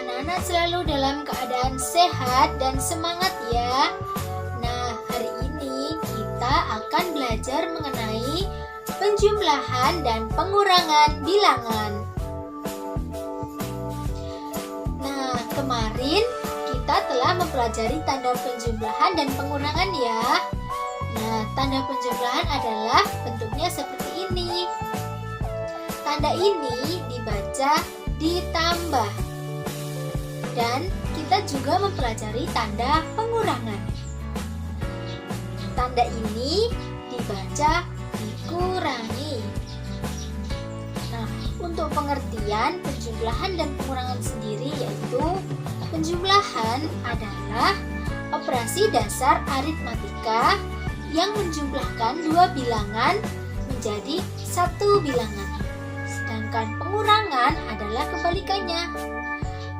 anak-anak selalu dalam keadaan sehat dan semangat ya. Nah, hari ini kita akan belajar mengenai penjumlahan dan pengurangan bilangan. Nah, kemarin kita telah mempelajari tanda penjumlahan dan pengurangan ya. Nah, tanda penjumlahan adalah bentuknya seperti ini. Tanda ini dibaca ditambah. Dan kita juga mempelajari tanda pengurangan. Tanda ini dibaca dikurangi. Nah, untuk pengertian penjumlahan dan pengurangan sendiri yaitu penjumlahan adalah operasi dasar aritmatika yang menjumlahkan dua bilangan menjadi satu bilangan. Sedangkan pengurangan adalah kebalikannya.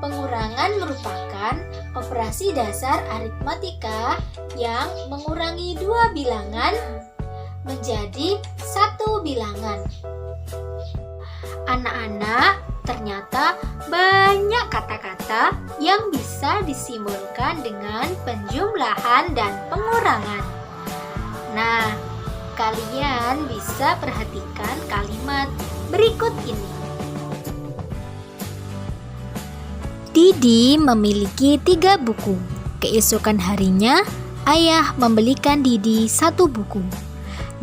Pengurangan merupakan operasi dasar aritmatika yang mengurangi dua bilangan menjadi satu bilangan. Anak-anak, ternyata banyak kata-kata yang bisa disimbolkan dengan penjumlahan dan pengurangan. Nah, kalian bisa perhatikan kalimat berikut ini. Didi memiliki 3 buku. Keesokan harinya, ayah membelikan Didi 1 buku.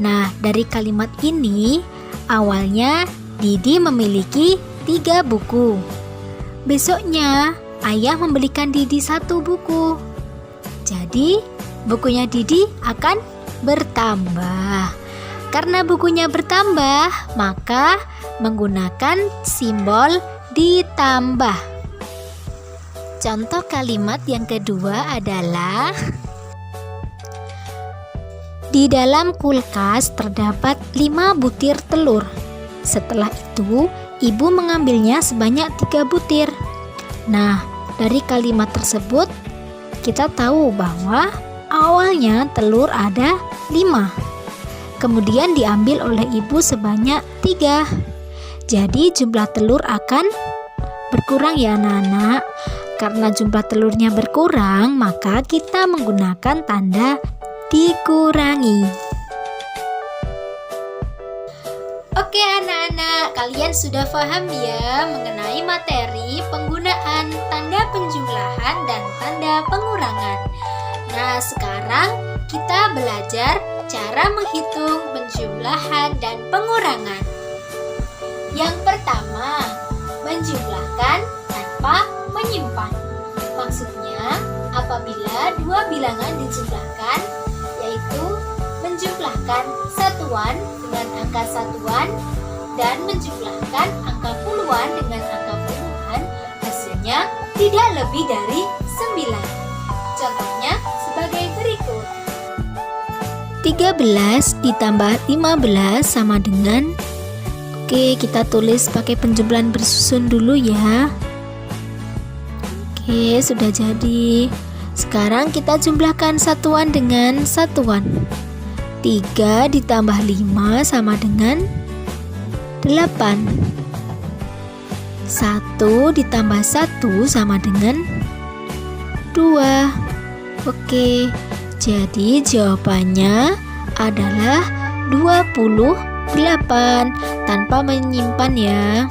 Nah, dari kalimat ini, awalnya Didi memiliki 3 buku. Besoknya, ayah membelikan Didi 1 buku. Jadi, bukunya Didi akan bertambah. Karena bukunya bertambah, maka menggunakan simbol ditambah. Contoh kalimat yang kedua adalah di dalam kulkas terdapat 5 butir telur. Setelah itu, ibu mengambilnya sebanyak 3 butir. Nah, dari kalimat tersebut kita tahu bahwa awalnya telur ada 5. Kemudian diambil oleh ibu sebanyak 3. Jadi jumlah telur akan berkurang ya anak-anak. Karena jumlah telurnya berkurang, maka kita menggunakan tanda dikurangi. Oke anak-anak, kalian sudah paham ya mengenai materi penggunaan tanda penjumlahan dan tanda pengurangan. Nah, sekarang kita belajar cara menghitung penjumlahan dan pengurangan. Yang pertama, menjumlahkan tanpa menyimpan. Maksudnya, apabila dua bilangan dijumlahkan, yaitu menjumlahkan satuan dengan angka satuan dan menjumlahkan angka puluhan dengan angka puluhan, hasilnya tidak lebih dari 9. Contohnya sebagai berikut. 13 ditambah 15 sama dengan, oke, kita tulis pakai penjumlahan bersusun dulu ya. Oke, sudah jadi. Sekarang kita jumlahkan satuan dengan satuan. 3 ditambah 5 sama dengan 8. 1 ditambah 1 sama dengan 2. Oke, jadi jawabannya adalah 28 tanpa menyimpan ya.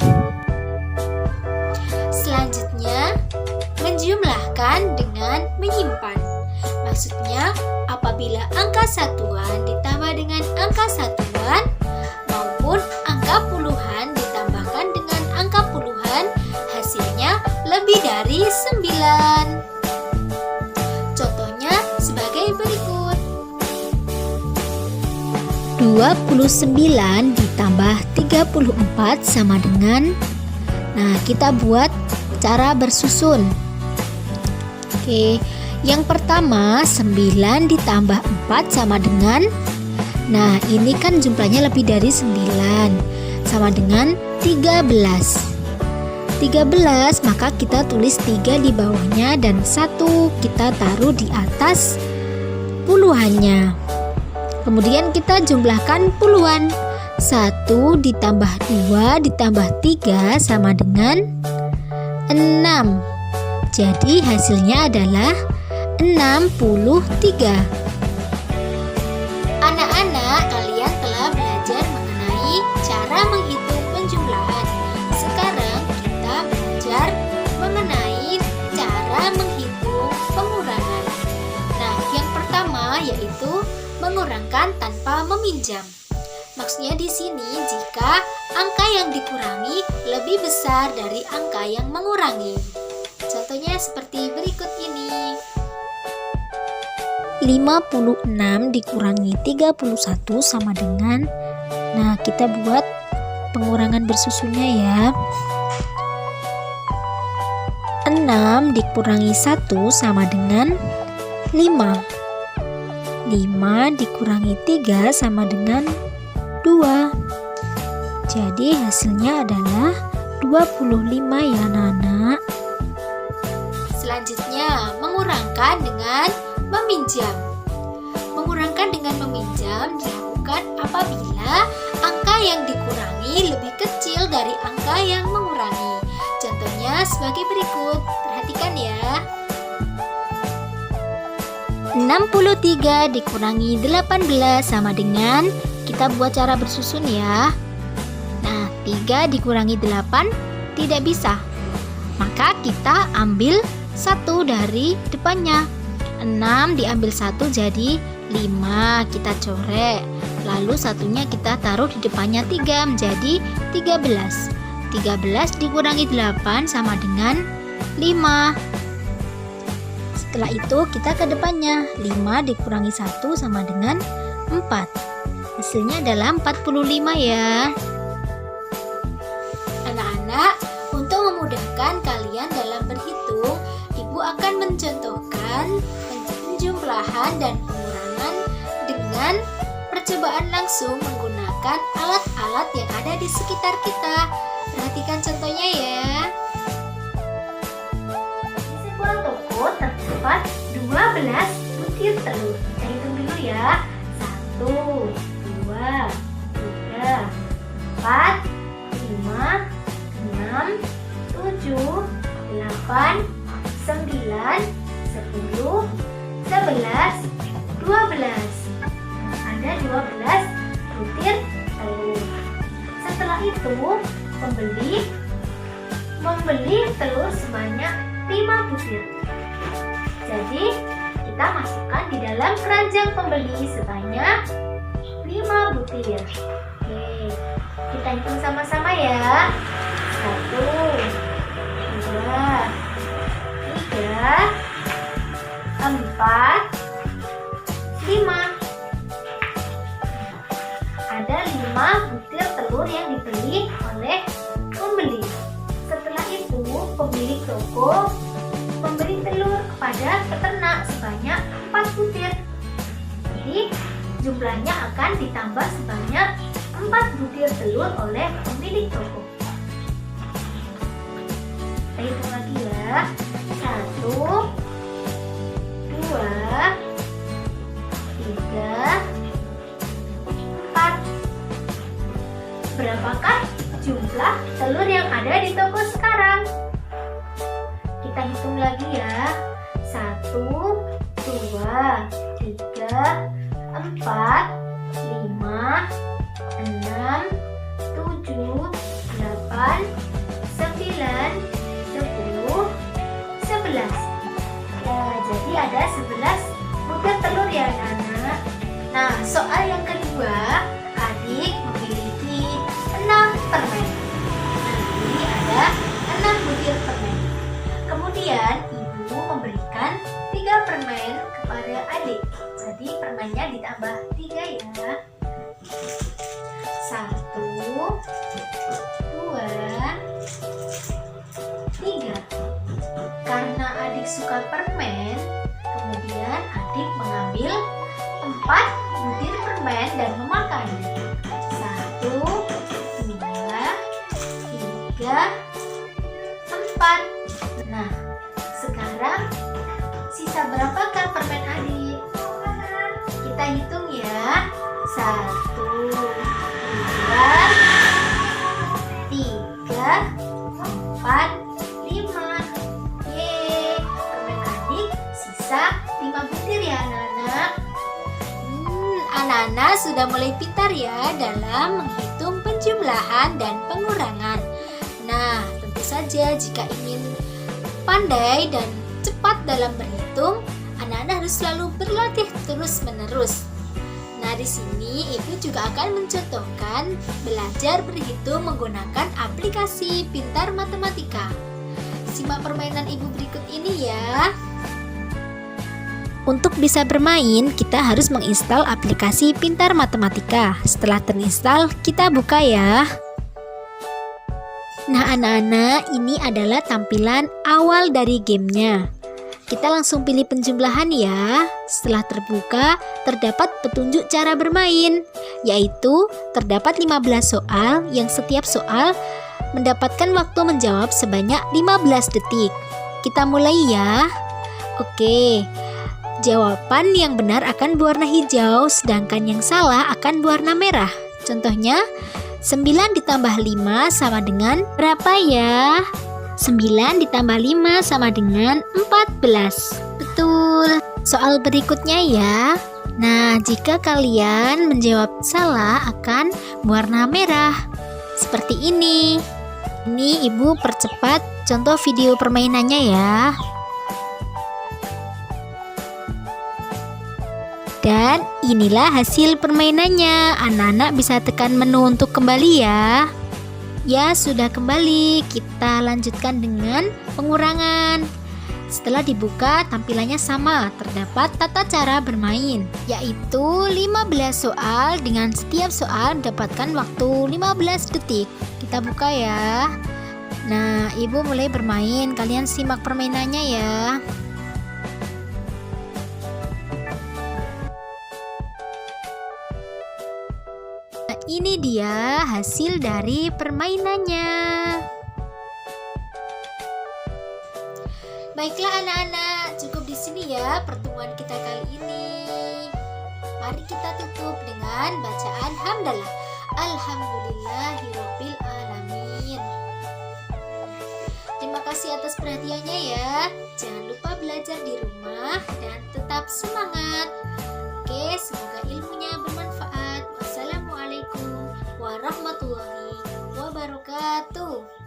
Selanjutnya, menjumlahkan dengan menyimpan. Maksudnya, apabila angka satuan ditambah dengan angka satuan maupun angka puluhan ditambahkan dengan angka puluhan, hasilnya lebih dari 9. Contohnya sebagai berikut. 29 ditambah 34 sama dengan, nah kita buat cara bersusun. Oke, yang pertama 9 ditambah 4 sama dengan, nah ini kan jumlahnya lebih dari 9, sama dengan 13. 13, maka kita tulis 3 di bawahnya dan 1 kita taruh di atas puluhannya. Kemudian kita jumlahkan puluhan. 1 ditambah 2 ditambah 3 sama dengan 6. Jadi hasilnya adalah 63. Anak-anak, kalian telah belajar mengenai cara menghitung penjumlahan. Sekarang kita belajar mengenai cara menghitung pengurangan. Nah, yang pertama yaitu mengurangkan tanpa meminjam. Maksudnya di sini jika angka yang dikurangi lebih besar dari angka yang mengurangi. Contohnya seperti berikut ini. 56 dikurangi 31 sama dengan, nah kita buat pengurangan bersusunnya ya. 6 dikurangi 1 sama dengan 5. 5 dikurangi 3 sama dengan 2. Jadi hasilnya adalah 25 ya anak-anak. Selanjutnya, mengurangkan dengan meminjam. Mengurangkan dengan meminjam dilakukan apabila angka yang dikurangi lebih kecil dari angka yang mengurangi. Contohnya sebagai berikut, perhatikan ya. 63 dikurangi 18 sama dengan, kita buat cara bersusun ya. Nah, 3 dikurangi 8 tidak bisa. Maka kita ambil 1 dari depannya. 6 diambil 1 jadi 5, kita coret. Lalu satunya kita taruh di depannya 3 menjadi 13. 13 dikurangi 8 sama dengan 5. Setelah itu kita ke depannya. 5 dikurangi 1 sama dengan 4. Hasilnya adalah 45 ya. Anak-anak, untuk memudahkan kalian dalam berhitung, Ibu akan mencontohkan penjumlahan dan pengurangan dengan percobaan langsung menggunakan alat-alat yang ada di sekitar kita. Perhatikan contohnya ya. Di sebuah toko terdapat 12 butir telur. Kita hitung dulu ya. 1, 2, 3, 4, 5, 6, 7, 8, 9, 10, 11, 12. Ada 12 butir telur. Setelah itu membeli telur sebanyak 5 butir. Jadi kita masukkan di dalam keranjang pembeli sebanyak 5 butir. Oke, kita hitung sama-sama ya. 1, 2, 3, 4, 5. Ada 5 butir telur yang dibeli oleh pembeli. Setelah itu pemilik toko memberi telur kepada peternak sebanyak 4 butir. Jadi jumlahnya akan ditambah sebanyak 4 butir telur oleh pemilik toko. Kita hitung lagi ya. 1, 2, 3, 4. Berapakah jumlah telur yang ada di toko sekarang? Kita hitung lagi ya. 1, 2, 3, 4, 5, 6, 7, 8, 9, 10, 11. Ya, jadi ada 11 butir telur ya anak-anak. Nah, soal yang kedua, adik memiliki 6 permen. Jadi ada 6 butir permen. Kemudian ibu memberikan 3 permen kepada adik. Jadi permennya ditambah 3 ya. 1, 2, 3. Karena adik suka permen, kemudian adik mengambil 4 butir permen dan memakannya. 1, 2, 3, 4. Nah, sekarang sisa berapakah permen adik? Kita hitung ya. 1, 2, 3, 4, 5. Yeay. anak-anak sudah mulai pintar ya dalam menghitung penjumlahan dan pengurangan. Nah, tentu saja jika ingin pandai dan cepat dalam berhitung, anak-anak harus selalu berlatih terus-menerus. Nah, di sini Ibu juga akan mencontohkan belajar berhitung menggunakan aplikasi Pintar Matematika. Simak permainan Ibu berikut ini ya. Untuk bisa bermain, kita harus menginstal aplikasi Pintar Matematika. Setelah terinstall, kita buka ya. Nah, anak-anak, ini adalah tampilan awal dari gamenya. Kita langsung pilih penjumlahan ya. Setelah terbuka, terdapat petunjuk cara bermain, yaitu terdapat 15 soal yang setiap soal mendapatkan waktu menjawab sebanyak 15 detik. Kita mulai ya. Oke. Jawaban yang benar akan berwarna hijau, sedangkan yang salah akan berwarna merah. Contohnya, 9 ditambah 5 sama dengan berapa ya? 9 ditambah 5 sama dengan 14. Betul. Soal berikutnya ya. Nah, jika kalian menjawab salah akan berwarna merah. Seperti ini. Ini Ibu percepat contoh video permainannya ya. Dan inilah hasil permainannya. Anak-anak bisa tekan menu untuk kembali ya. Ya, sudah kembali. Kita lanjutkan dengan pengurangan. Setelah dibuka, tampilannya sama. Terdapat tata cara bermain, yaitu 15 soal dengan setiap soal mendapatkan waktu 15 detik. Kita buka ya. Nah, Ibu mulai bermain. Kalian simak permainannya ya. Nah, ini dia hasil dari permainannya. Baiklah anak-anak, cukup di sini ya pertemuan kita kali ini. Mari kita tutup dengan bacaan hamdalah. Alhamdulillahirabbil alamin. Terima kasih atas perhatiannya ya. Jangan lupa belajar di rumah dan tetap semangat. Oke, semoga ilmunya bermanfaat. Wassalamualaikum warahmatullahi wabarakatuh.